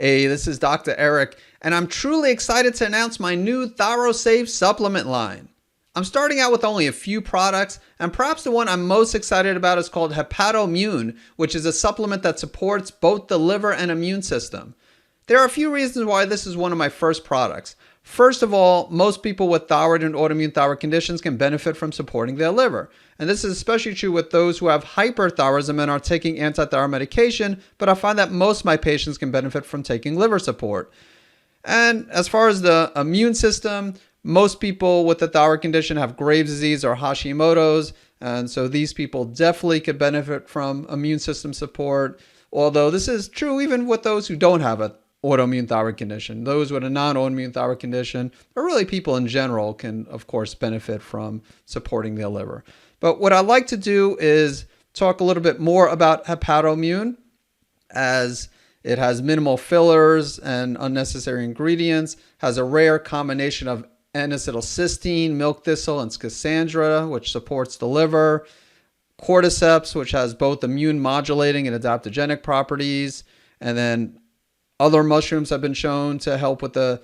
Hey, this is Dr. Eric, and I'm truly excited to announce my new ThyroSave supplement line. I'm starting out with only a few products, and perhaps the one I'm most excited about is called Hepatommune, which is a supplement that supports both the liver and immune system. There are a few reasons why this is one of my first products. First of all, most people with thyroid and autoimmune thyroid conditions can benefit from supporting their liver. And this is especially true with those who have hyperthyroidism and are taking anti-thyroid medication, but I find that most of my patients can benefit from taking liver support. And as far as the immune system, most people with the thyroid condition have Graves' disease or Hashimoto's, and so these people definitely could benefit from immune system support, although this is true even with those who don't have an autoimmune thyroid condition. Those with a non-autoimmune thyroid condition, or really people in general, can of course benefit from supporting their liver. But what I'd like to do is talk a little bit more about Hepatommune, as it has minimal fillers and unnecessary ingredients, has a rare combination of N-Acetyl-Cysteine, milk thistle, and Schisandra, which supports the liver, Cordyceps, which has both immune modulating and adaptogenic properties, and then other mushrooms have been shown to help with the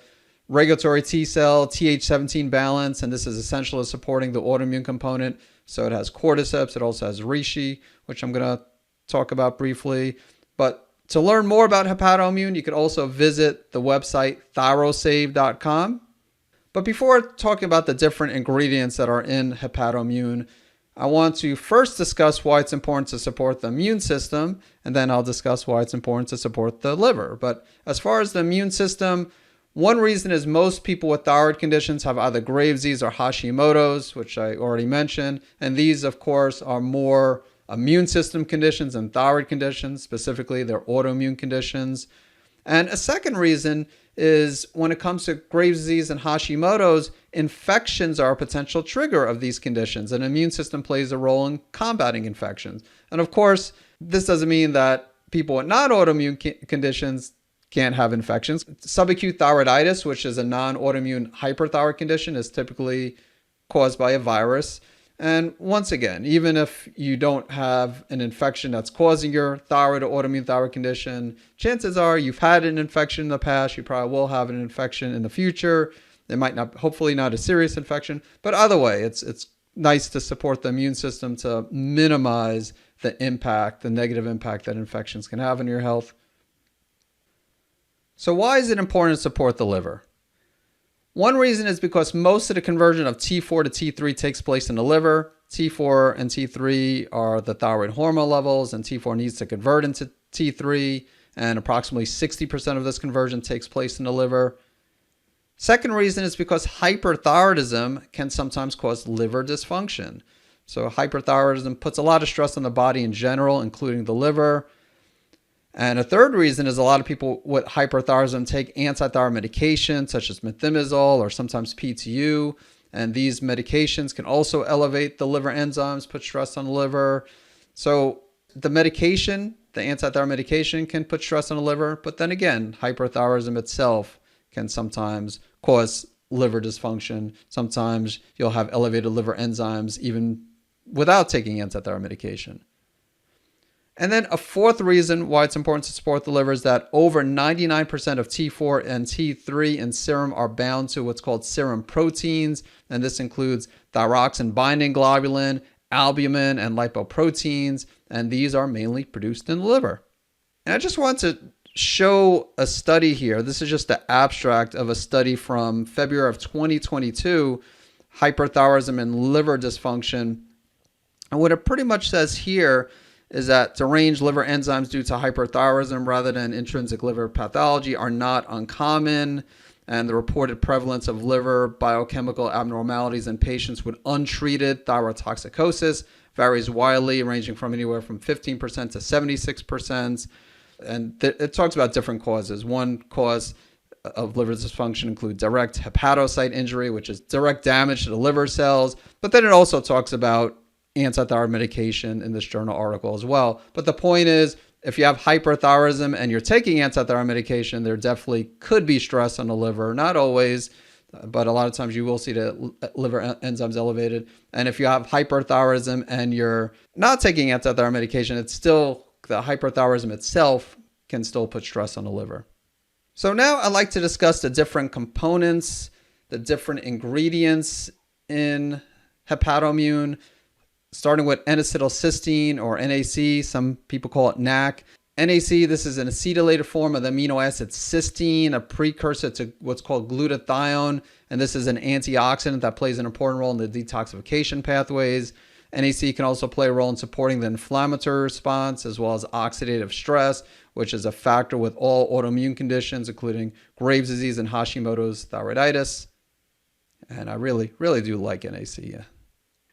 regulatory T cell, Th17 balance, and this is essential to supporting the autoimmune component. So it has Cordyceps, it also has Reishi, which I'm going to talk about briefly. But to learn more about Hepatommune, you could also visit the website ThyroSave.com. But before talking about the different ingredients that are in Hepatommune, I want to first discuss why it's important to support the immune system, and then I'll discuss why it's important to support the liver. But as far as the immune system, one reason is most people with thyroid conditions have either Graves' disease or Hashimoto's, which I already mentioned. And these, of course, are more immune system conditions than thyroid conditions, specifically they're autoimmune conditions. And a second reason is when it comes to Graves' disease and Hashimoto's, infections are a potential trigger of these conditions, and the immune system plays a role in combating infections. And of course, this doesn't mean that people with non-autoimmune conditions can't have infections. Subacute thyroiditis, which is a non-autoimmune hyperthyroid condition, is typically caused by a virus. And once again, even if you don't have an infection that's causing your thyroid or autoimmune thyroid condition, chances are you've had an infection in the past. You probably will have an infection in the future. It might not, hopefully not a serious infection, but either way, it's nice to support the immune system to minimize the impact, the negative impact that infections can have on your health. So why is it important to support the liver? One reason is because most of the conversion of T4 to T3 takes place in the liver. T4 and T3 are the thyroid hormone levels, and T4 needs to convert into T3, and approximately 60% of this conversion takes place in the liver. Second reason is because hyperthyroidism can sometimes cause liver dysfunction. So hyperthyroidism puts a lot of stress on the body in general, including the liver. And a third reason is a lot of people with hyperthyroidism take anti-thyroid medication such as methimazole or sometimes PTU. And these medications can also elevate the liver enzymes, put stress on the liver. So the medication, the anti-thyroid medication, can put stress on the liver. But then again, hyperthyroidism itself can sometimes cause liver dysfunction. Sometimes you'll have elevated liver enzymes even without taking anti-thyroid medication. And then a fourth reason why it's important to support the liver is that over 99% of T4 and T3 in serum are bound to what's called serum proteins. And this includes thyroxine binding globulin, albumin, and lipoproteins. And these are mainly produced in the liver. And I just want to show a study here. This is just the abstract of a study from February of 2022, hyperthyroidism and liver dysfunction. And what it pretty much says here is that deranged liver enzymes due to hyperthyroidism rather than intrinsic liver pathology are not uncommon, and the reported prevalence of liver biochemical abnormalities in patients with untreated thyrotoxicosis varies widely, ranging from anywhere from 15% to 76%. And it talks about different causes. One cause of liver dysfunction includes direct hepatocyte injury, which is direct damage to the liver cells, but then it also talks about anti-thyroid medication in this journal article as well. But the point is, if you have hyperthyroidism and you're taking anti-thyroid medication, there definitely could be stress on the liver. Not always, but a lot of times you will see the liver enzymes elevated. And if you have hyperthyroidism and you're not taking anti-thyroid medication, it's still, the hyperthyroidism itself can still put stress on the liver. So now I'd like to discuss the different components, the different ingredients in Hepatommune, starting with N-Acetyl-Cysteine or NAC. Some people call it NAC. NAC, this is an acetylated form of the amino acid cysteine, a precursor to what's called glutathione, and this is an antioxidant that plays an important role in the detoxification pathways. NAC can also play a role in supporting the inflammatory response as well as oxidative stress, which is a factor with all autoimmune conditions, including Graves' disease and Hashimoto's thyroiditis. And I really do like NAC. Yeah.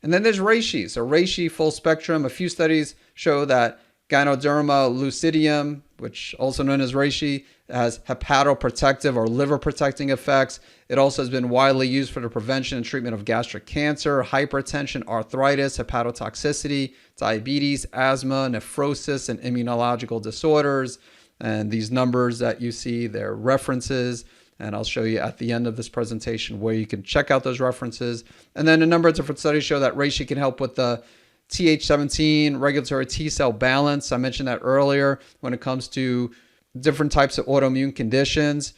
And then there's Reishi. So Reishi full spectrum. A few studies show that Ganoderma lucidium, which also known as Reishi, has hepatoprotective or liver protecting effects. It also has been widely used for the prevention and treatment of gastric cancer, hypertension, arthritis, hepatotoxicity, diabetes, asthma, nephrosis, and immunological disorders. And these numbers that you see, they're references. And I'll show you at the end of this presentation where you can check out those references. And then a number of different studies show that Reishi can help with the Th17 regulatory T cell balance. I mentioned that earlier when it comes to different types of autoimmune conditions.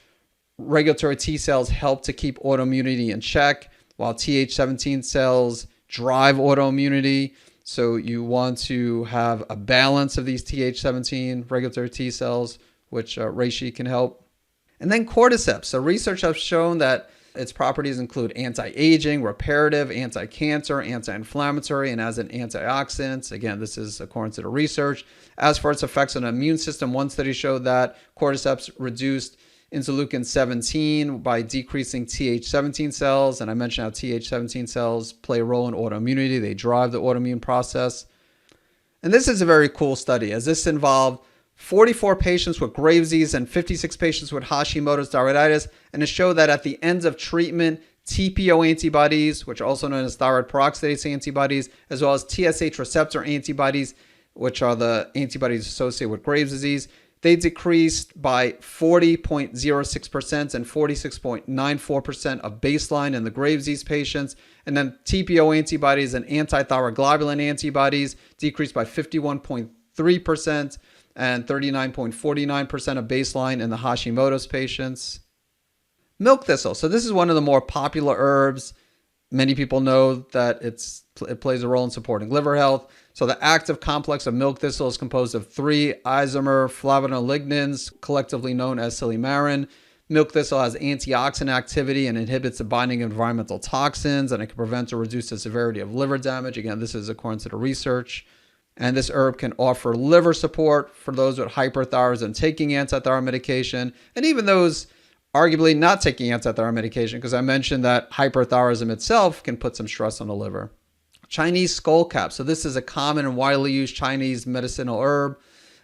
Regulatory T cells help to keep autoimmunity in check, while Th17 cells drive autoimmunity. So you want to have a balance of these Th17 regulatory T cells, which Reishi can help. And then Cordyceps. So research has shown that its properties include anti-aging, reparative, anti-cancer, anti-inflammatory, and as an antioxidant. Again, this is according to the research. As for its effects on the immune system, one study showed that Cordyceps reduced interleukin-17 by decreasing Th17 cells. And I mentioned how Th17 cells play a role in autoimmunity. They drive the autoimmune process. And this is a very cool study, as this involved 44 patients with Graves' disease and 56 patients with Hashimoto's thyroiditis, and it showed that at the end of treatment, TPO antibodies, which are also known as thyroid peroxidase antibodies, as well as TSH receptor antibodies, which are the antibodies associated with Graves' disease, they decreased by 40.06% and 46.94% of baseline in the Graves' disease patients. And then TPO antibodies and antithyroid globulin antibodies decreased by 51.3% and 39.49% of baseline in the Hashimoto's patients. Milk thistle. So this is one of the more popular herbs. Many people know that it plays a role in supporting liver health. So the active complex of milk thistle is composed of 3 isomer flavonolignin, collectively known as silymarin. Milk thistle has antioxidant activity and inhibits the binding of environmental toxins, and it can prevent or reduce the severity of liver damage. Again, this is according to the research. And this herb can offer liver support for those with hyperthyroidism taking antithyroid medication, and even those arguably not taking antithyroid medication, because I mentioned that hyperthyroidism itself can put some stress on the liver. Chinese skullcap. So this is a common and widely used Chinese medicinal herb.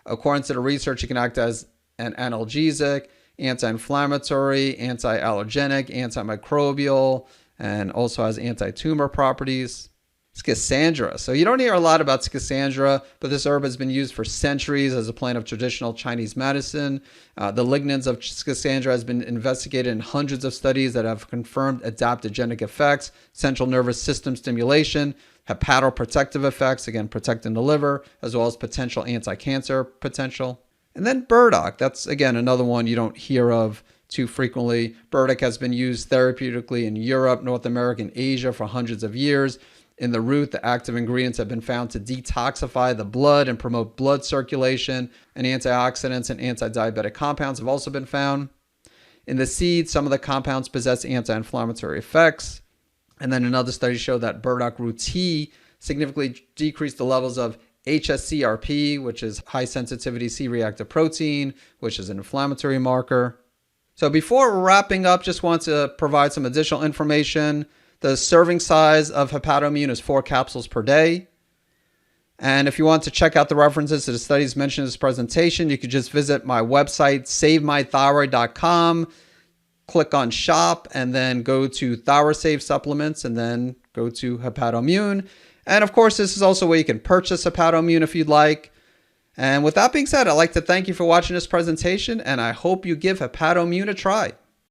According to the research, it can act as an analgesic, anti-inflammatory, anti-allergenic, antimicrobial, and also has anti-tumor properties. Schisandra. So you don't hear a lot about Schisandra, but this herb has been used for centuries as a plant of traditional Chinese medicine. The lignans of Schisandra has been investigated in hundreds of studies that have confirmed adaptogenic effects, central nervous system stimulation, hepatoprotective effects, again, protecting the liver, as well as potential anti-cancer potential. And then burdock. That's, again, another one you don't hear of too frequently. Burdock has been used therapeutically in Europe, North America, and Asia for hundreds of years. In the root, the active ingredients have been found to detoxify the blood and promote blood circulation, and antioxidants and anti-diabetic compounds have also been found. In the seed, some of the compounds possess anti-inflammatory effects. And then another study showed that burdock root tea significantly decreased the levels of HSCRP, which is high sensitivity C-reactive protein, which is an inflammatory marker. So before wrapping up, just want to provide some additional information. The serving size of Hepatommune is 4 capsules per day. And if you want to check out the references to the studies mentioned in this presentation, you could just visit my website, savemythyroid.com, click on shop, and then go to ThyroSave supplements, and then go to Hepatommune. And of course, this is also where you can purchase Hepatommune if you'd like. And with that being said, I'd like to thank you for watching this presentation, and I hope you give Hepatommune a try.